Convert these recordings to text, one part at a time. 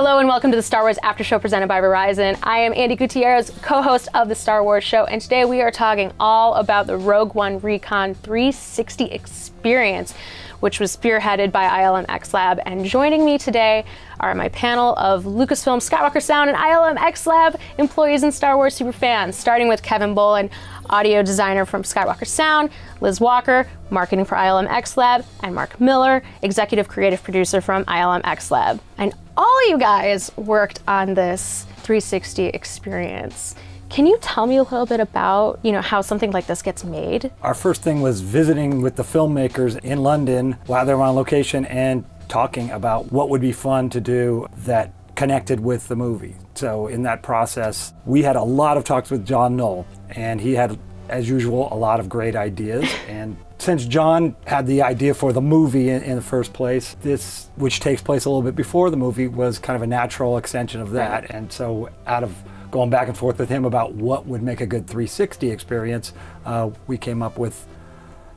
Hello and welcome to the Star Wars After Show presented by Verizon. I am Andy Gutierrez, co-host of the Star Wars Show, and today we are talking all about the Rogue One Recon 360 experience, which was spearheaded by ILM XLab. And joining me today are my panel of Lucasfilm Skywalker Sound and ILM XLab employees and Star Wars superfans, starting with Kevin Bolin, audio designer from Skywalker Sound, Liz Walker, marketing for ILM XLab, and Mark Miller, executive creative producer from ILM XLab. And all you guys worked on this 360 experience. Can you tell me a little bit about, how something like this gets made? Our first thing was visiting with the filmmakers in London while they were on location and talking about what would be fun to do that connected with the movie. So in that process, we had a lot of talks with John Knoll, and he had, as usual, a lot of great ideas. And since John had the idea for the movie in the first place, this, which takes place a little bit before the movie, was kind of a natural extension of that. Right. And so out of going back and forth with him about what would make a good 360 experience, we came up with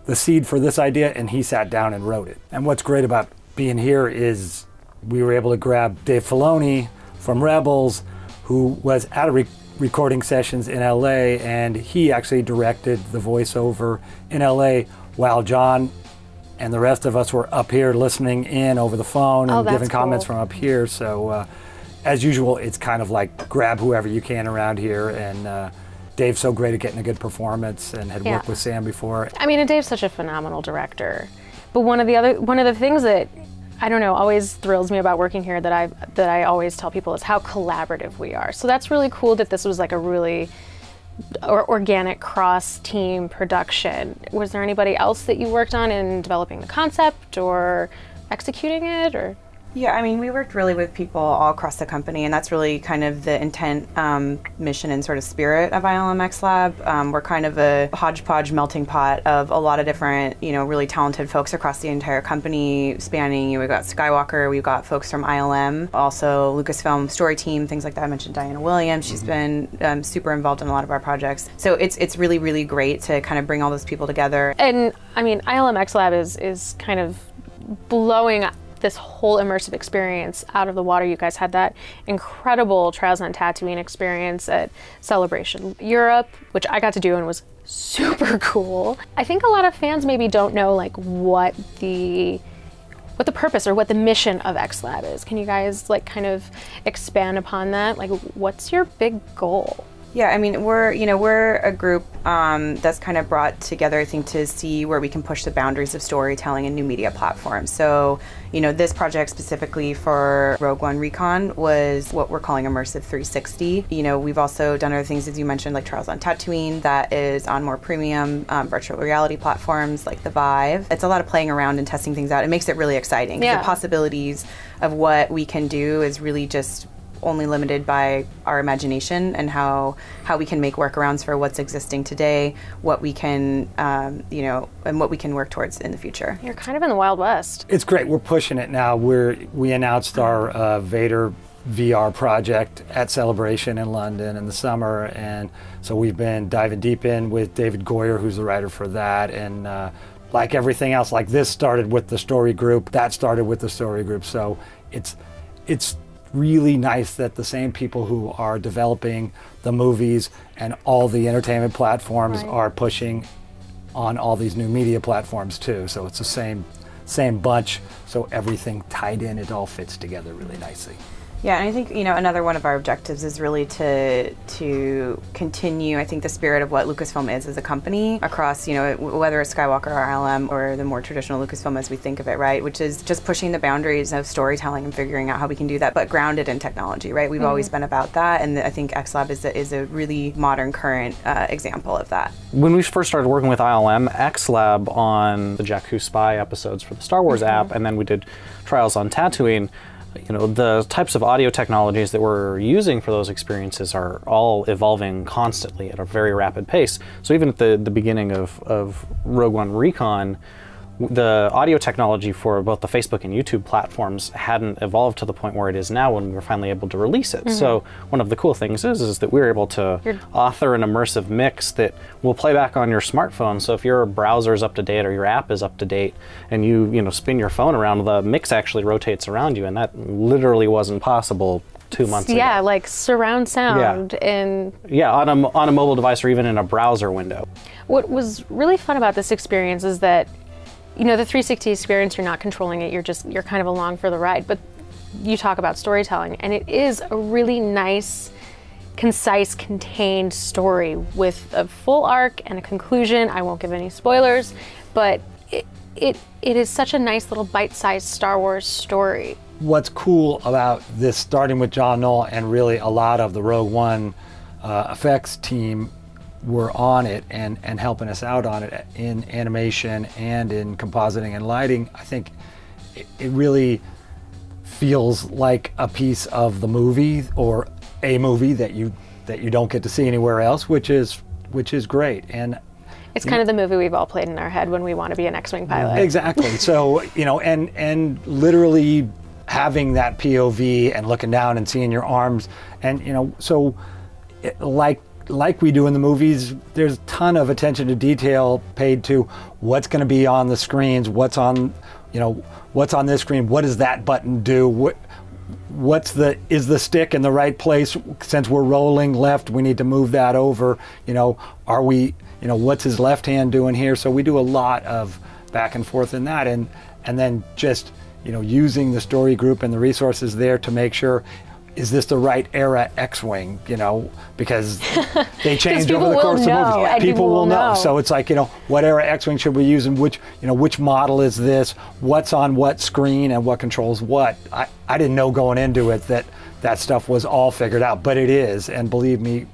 the seed for this idea, and he sat down and wrote it. And what's great about being here is we were able to grab Dave Filoni from Rebels, who was at a recording sessions in LA, and he actually directed the voiceover in LA while John and the rest of us were up here listening in over the phone and giving comments from up here. So as usual, it's kind of like grab whoever you can around here, and Dave's so great at getting a good performance and had worked with Sam before. I mean, and Dave's such a phenomenal director. But one of the things that, I don't know, always thrills me about working here that I always tell people is how collaborative we are. So that's really cool that this was like a really organic cross-team production. Was there anybody else that you worked on in developing the concept or executing it, or? Yeah, I mean, we worked really with people all across the company, and that's really kind of the intent, mission, and sort of spirit of ILM XLab. We're kind of a hodgepodge melting pot of a lot of different, really talented folks across the entire company, spanning, we've got Skywalker, we've got folks from ILM, also Lucasfilm story team, things like that. I mentioned Diana Williams. She's been super involved in a lot of our projects. So it's really, really great to kind of bring all those people together. And I mean, ILM XLab is kind of blowing this whole immersive experience out of the water. You guys had that incredible Trials on Tatooine experience at Celebration Europe, which I got to do and was super cool. I think a lot of fans maybe don't know like what the purpose or what the mission of XLab is. Can you guys like kind of expand upon that? Like, what's your big goal? Yeah, I mean, we're a group that's kind of brought together, I think, to see where we can push the boundaries of storytelling and new media platforms. So, this project specifically for Rogue One Recon was what we're calling Immersive 360. We've also done other things, as you mentioned, like Trials on Tatooine, that is on more premium virtual reality platforms like the Vive. It's a lot of playing around and testing things out. It makes it really exciting. Yeah. The possibilities of what we can do is really just only limited by our imagination and how we can make workarounds for what's existing today, what we can, and what we can work towards in the future. You're kind of in the Wild West. It's great. We're pushing it now. We announced our Vader VR project at Celebration in London in the summer, and so we've been diving deep in with David Goyer, who's the writer for that, and like everything else, like this started with the story group, that started with the story group, so it's really nice that the same people who are developing the movies and all the entertainment platforms are pushing on all these new media platforms too. So it's the same bunch, so everything tied in, it all fits together really nicely. Yeah, and I think, another one of our objectives is really to continue, I think, the spirit of what Lucasfilm is as a company across, whether it's Skywalker or ILM or the more traditional Lucasfilm as we think of it, right? Which is just pushing the boundaries of storytelling and figuring out how we can do that, but grounded in technology, right? We've always been about that, and I think XLab is a really modern, current example of that. When we first started working with ILM XLab on the Jakku Spy episodes for the Star Wars app, and then we did Trials on Tatooine, the types of audio technologies that we're using for those experiences are all evolving constantly at a very rapid pace. So even at the beginning of Rogue One Recon, the audio technology for both the Facebook and YouTube platforms hadn't evolved to the point where it is now when we were finally able to release it. So one of the cool things is that we're able to author an immersive mix that will play back on your smartphone. So if your browser is up to date or your app is up to date and you spin your phone around, the mix actually rotates around you, and that literally wasn't possible 2 months ago. Yeah, like surround sound and on a mobile device or even in a browser window. What was really fun about this experience is that, the 360 experience, you're not controlling it, you're kind of along for the ride, but you talk about storytelling, and it is a really nice, concise, contained story with a full arc and a conclusion. I won't give any spoilers, but it is such a nice little bite-sized Star Wars story. What's cool about this, starting with John Knoll and really a lot of the Rogue One effects team were on it and helping us out on it in animation and in compositing and lighting, I think it really feels like a piece of the movie or a movie that you don't get to see anywhere else, which is great. And it's kind of the movie we've all played in our head when we want to be an X-Wing pilot. Exactly. So, and literally having that POV and looking down and seeing your arms, and so like we do in the movies, there's a ton of attention to detail paid to what's going to be on the screens, what's on this screen, what does that button do, is the stick in the right place? Since we're rolling left, we need to move that over. What's his left hand doing here? So we do a lot of back and forth in that, and then just using the story group and the resources there to make sure, is this the right era X-Wing? Because they change over the course of the movie. Yeah. People will know. So it's like, what era X-Wing should we use, and which model is this? What's on what screen and what controls what? I didn't know going into it that stuff was all figured out, but it is, and believe me,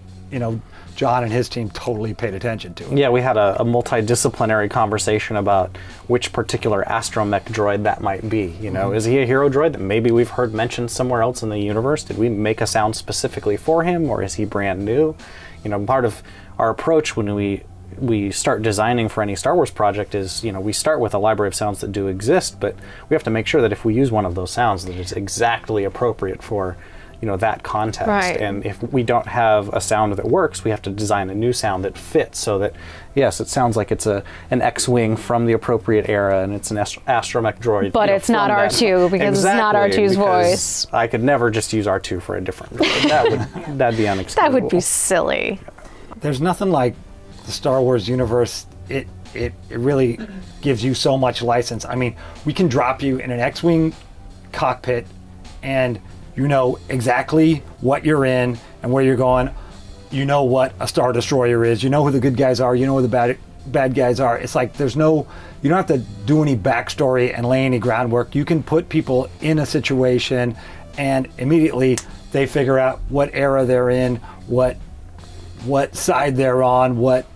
John and his team totally paid attention to it. Yeah, we had a multidisciplinary conversation about which particular astromech droid that might be. Is he a hero droid that maybe we've heard mentioned somewhere else in the universe? Did we make a sound specifically for him, or is he brand new? Part of our approach when we start designing for any Star Wars project is, we start with a library of sounds that do exist, but we have to make sure that if we use one of those sounds, that it's exactly appropriate for that context. Right. And if we don't have a sound that works, we have to design a new sound that fits, so that, yes, it sounds like it's an X-Wing from the appropriate era and it's an astromech droid. But it's not R2 because it's not R2's voice. I could never just use R2 for a different droid. That'd be unacceptable. That would be silly. There's nothing like the Star Wars universe. It really gives you so much license. I mean, we can drop you in an X-Wing cockpit and you know exactly what you're in and where you're going. You know what a Star Destroyer is. You know who the good guys are. You know who the bad guys are. It's like you don't have to do any backstory and lay any groundwork. You can put people in a situation and immediately they figure out what era they're in, what side they're on, what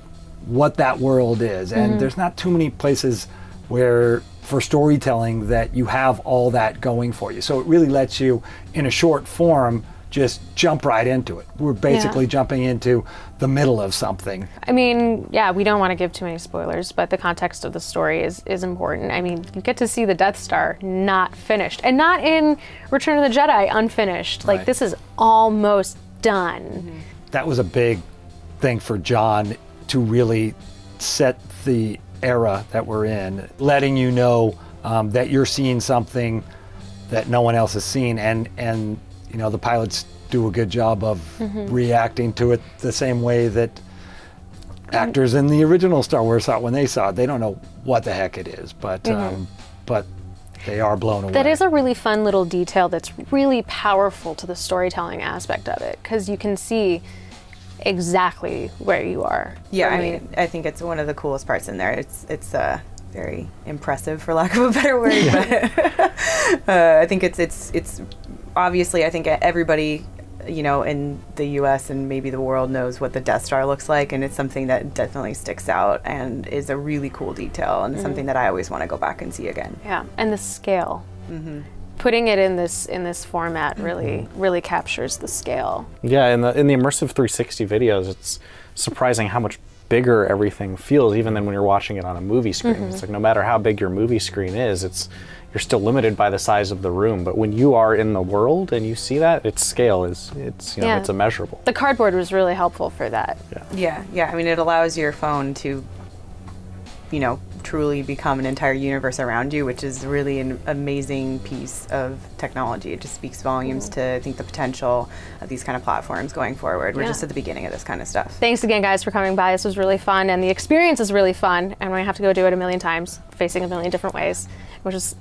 that world is. And there's not too many places where for storytelling that you have all that going for you. So it really lets you, in a short form, just jump right into it. We're basically jumping into the middle of something. I mean, yeah, we don't want to give too many spoilers, but the context of the story is important. I mean, you get to see the Death Star not finished, and not in Return of the Jedi unfinished. Like, this is almost done. That was a big thing for John, to really set the era that we're in, letting you know that you're seeing something that no one else has seen, and the pilots do a good job of reacting to it the same way that actors in the original Star Wars thought when they saw it. They don't know what the heck it is, but they are blown away. That is a really fun little detail that's really powerful to the storytelling aspect of it, because you can see exactly where you are. Yeah, I mean, I think it's one of the coolest parts in there. It's very impressive, for lack of a better word. But I think it's obviously, I think everybody, in the U.S. and maybe the world knows what the Death Star looks like, and it's something that definitely sticks out and is a really cool detail, and something that I always want to go back and see again. Yeah, and the scale. Putting it in this format really captures the scale. Yeah, in the immersive 360 videos, it's surprising how much bigger everything feels, even than when you're watching it on a movie screen. It's like no matter how big your movie screen is, you're still limited by the size of the room. But when you are in the world and you see that, its scale it's immeasurable. The cardboard was really helpful for that. Yeah. I mean, it allows your phone to, truly become an entire universe around you, which is really an amazing piece of technology. It just speaks volumes to, I think, the potential of these kind of platforms going forward. We're just at the beginning of this kind of stuff. Thanks again, guys, for coming by. This was really fun, and the experience is really fun, and we have to go do it a million times, facing a million different ways, which is,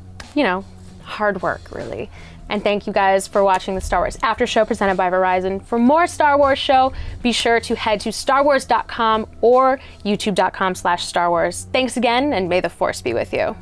hard work, really. And thank you guys for watching the Star Wars After Show presented by Verizon. For more Star Wars show, be sure to head to starwars.com or youtube.com/Star Wars. Thanks again, and may the Force be with you.